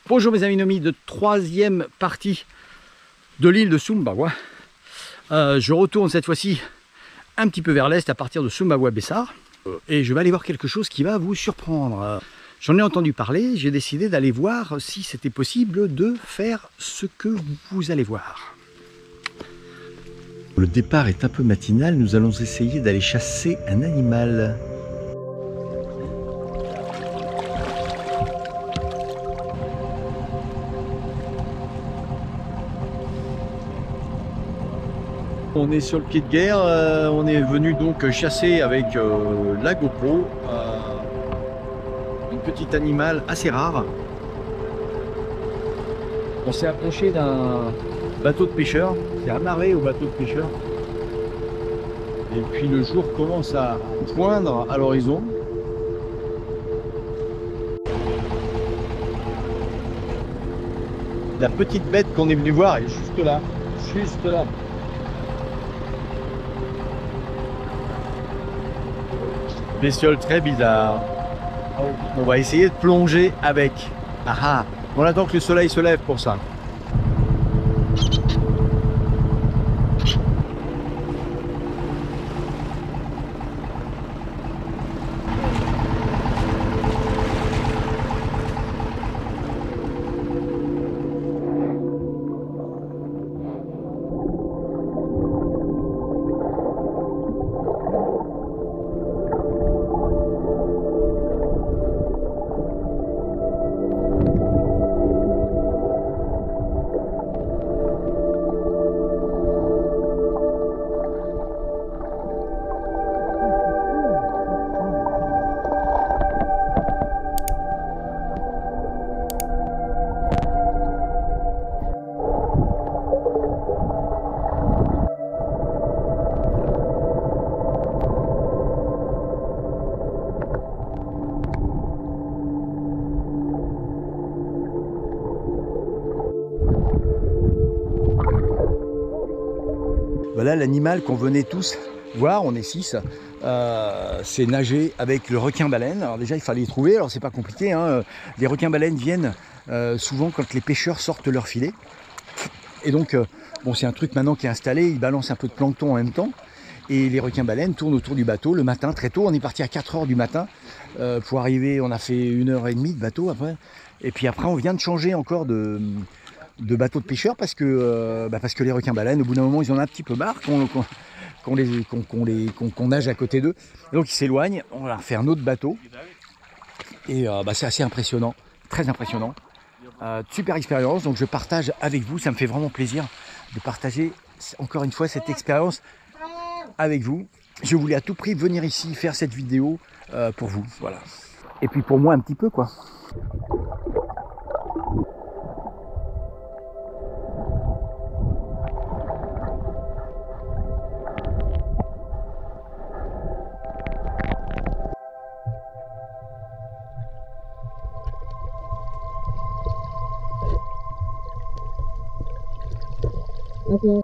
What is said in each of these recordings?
Bonjour mes amis nomis de troisième partie de l'île de Sumbawa. Je retourne cette fois-ci un petit peu vers l'est à partir de Sumbawa-Besar et je vais aller voir quelque chose qui va vous surprendre. J'en ai entendu parler, j'ai décidé d'aller voir si c'était possible de faire ce que vous allez voir. Le départ est un peu matinal, nous allons essayer d'aller chasser un animal. On est sur le pied de guerre, on est venu donc chasser avec la GoPro un petit animal assez rare. On s'est approché d'un bateau de pêcheurs, c'est amarré au bateau de pêcheurs. Et puis le jour commence à poindre à l'horizon. La petite bête qu'on est venu voir est juste là, juste là. Bestiole très bizarre. On va essayer de plonger avec. Ah ah, on attend que le soleil se lève pour ça. Voilà l'animal qu'on venait tous voir, on est 6, c'est nager avec le requin-baleine. Alors déjà il fallait les trouver, alors c'est pas compliqué, hein. Les requins-baleines viennent souvent quand les pêcheurs sortent leur filet. Et donc, bon, c'est un truc maintenant qui est installé, ils balancent un peu de plancton en même temps. Et les requins-baleines tournent autour du bateau le matin, très tôt. On est parti à 4 h du matin pour arriver, on a fait 1h30 de bateau après. Et puis après on vient de changer encore de bateaux de pêcheurs parce que les requins-baleines, au bout d'un moment, ils en ont un petit peu marre qu'on nage à côté d'eux. Et donc ils s'éloignent, on va faire un autre bateau. Et c'est assez impressionnant, très impressionnant. Super expérience, donc je partage avec vous, ça me fait vraiment plaisir de partager encore une fois cette expérience avec vous. Je voulais à tout prix venir ici faire cette vidéo pour vous, voilà. Et puis pour moi un petit peu quoi. Okay.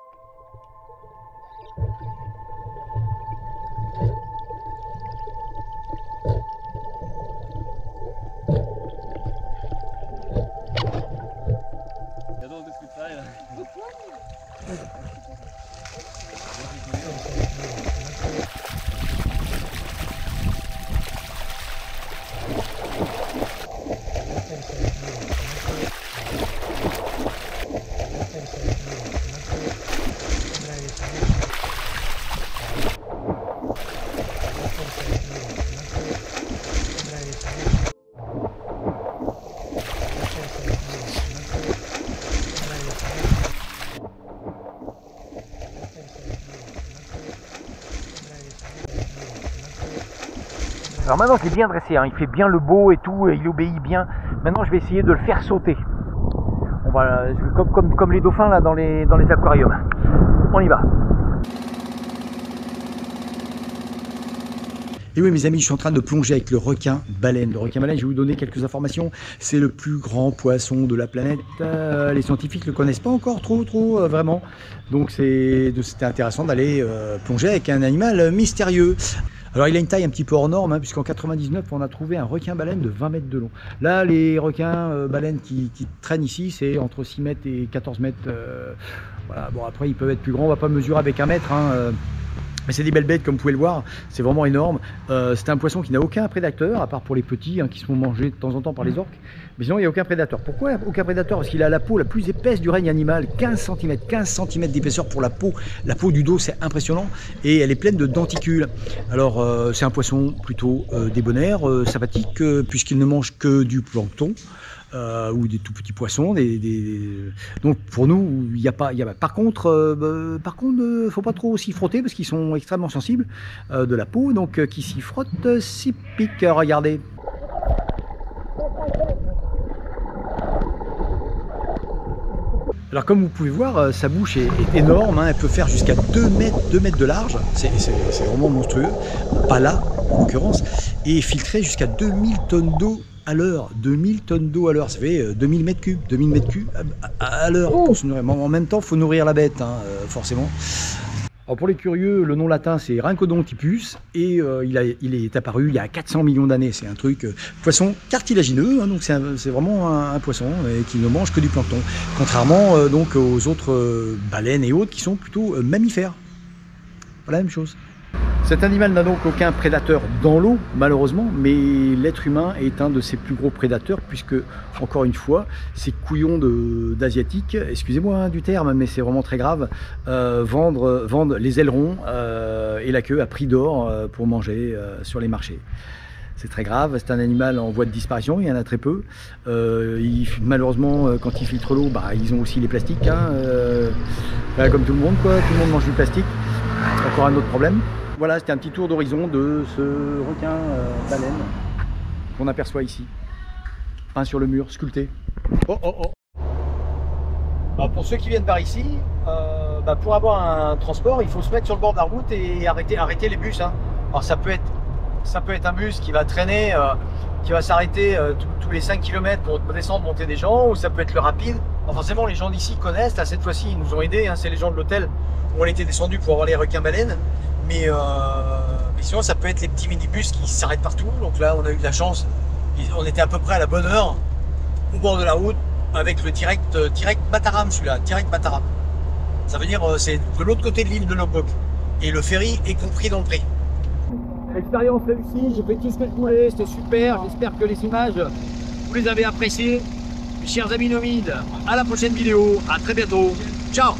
Alors maintenant je l'ai bien dressé, hein. Il fait bien le beau et tout, et il obéit bien. Maintenant je vais essayer de le faire sauter. On va, comme les dauphins là dans les aquariums. On y va. Et oui mes amis, je suis en train de plonger avec le requin-baleine. Le requin-baleine, je vais vous donner quelques informations. C'est le plus grand poisson de la planète. Les scientifiques ne le connaissent pas encore trop vraiment. Donc c'était intéressant d'aller plonger avec un animal mystérieux. Alors il a une taille un petit peu hors norme, hein, puisqu'en 99 on a trouvé un requin-baleine de 20 mètres de long. Là les requins baleines qui traînent ici c'est entre 6 mètres et 14 mètres. Voilà. Bon après ils peuvent être plus grands, on va pas mesurer avec 1 mètre. Hein, mais c'est des belles bêtes comme vous pouvez le voir, c'est vraiment énorme. C'est un poisson qui n'a aucun prédateur, à part pour les petits, hein, qui se font manger de temps en temps par les orques. Mais sinon il n'y a aucun prédateur. Pourquoi aucun prédateur? Parce qu'il a la peau la plus épaisse du règne animal, 15 cm d'épaisseur pour la peau. La peau du dos c'est impressionnant et elle est pleine de denticules. Alors c'est un poisson plutôt débonnaire, sympathique, puisqu'il ne mange que du plancton. Ou des tout petits poissons, donc pour nous il n'y a pas, par contre faut pas trop s'y frotter parce qu'ils sont extrêmement sensibles de la peau, donc qui s'y frottent s'y piquent. Regardez. Alors comme vous pouvez voir, sa bouche est énorme, hein, elle peut faire jusqu'à 2 mètres de large, c'est vraiment monstrueux, pas là en l'occurrence, et filtrer jusqu'à 2000 tonnes d'eau à l'heure, 2000 tonnes d'eau à l'heure, ça fait 2000 mètres cubes à l'heure pour se nourrir. En même temps, il faut nourrir la bête, hein, forcément. Alors pour les curieux, le nom latin c'est Rhincodontypus et il est apparu il y a 400 millions d'années. C'est un truc poisson cartilagineux, hein, donc c'est vraiment un poisson qui ne mange que du plancton, contrairement donc aux autres baleines et autres qui sont plutôt mammifères. Voilà la même chose. Cet animal n'a donc aucun prédateur dans l'eau, malheureusement, mais l'être humain est un de ses plus gros prédateurs, puisque, encore une fois, ces couillons d'asiatiques, excusez-moi hein, du terme, mais c'est vraiment très grave, vendent les ailerons et la queue à prix d'or pour manger sur les marchés. C'est très grave, c'est un animal en voie de disparition, il y en a très peu. Malheureusement, quand ils filtrent l'eau, bah, ils ont aussi les plastiques. Hein, comme tout le monde, quoi. Tout le monde mange du plastique. Encore un autre problème. Voilà, c'était un petit tour d'horizon de ce requin baleine qu'on aperçoit ici. Peint sur le mur, sculpté. Oh oh oh. Bah, pour ceux qui viennent par ici, pour avoir un transport, il faut se mettre sur le bord de la route et arrêter les bus. Hein. Alors ça peut être un bus qui va traîner, qui va s'arrêter tous les 5 km pour descendre, monter des gens, ou ça peut être le rapide. Alors forcément, les gens d'ici connaissent. Là, cette fois-ci, ils nous ont aidés. Hein. C'est les gens de l'hôtel où on était descendus pour avoir les requins baleines. Mais sinon, ça peut être les petits minibus qui s'arrêtent partout. Donc là, on a eu de la chance. On était à peu près à la bonne heure, au bord de la route, avec le direct Mataram, celui-là, direct Mataram. Ça veut dire c'est de l'autre côté de l'île de Lombok. Et le ferry est compris dans le prix. Expérience réussie, j'ai fait tout ce que je voulais, c'était super. J'espère que les images, vous les avez appréciées. Chers amis nomides, à la prochaine vidéo, à très bientôt. Ciao!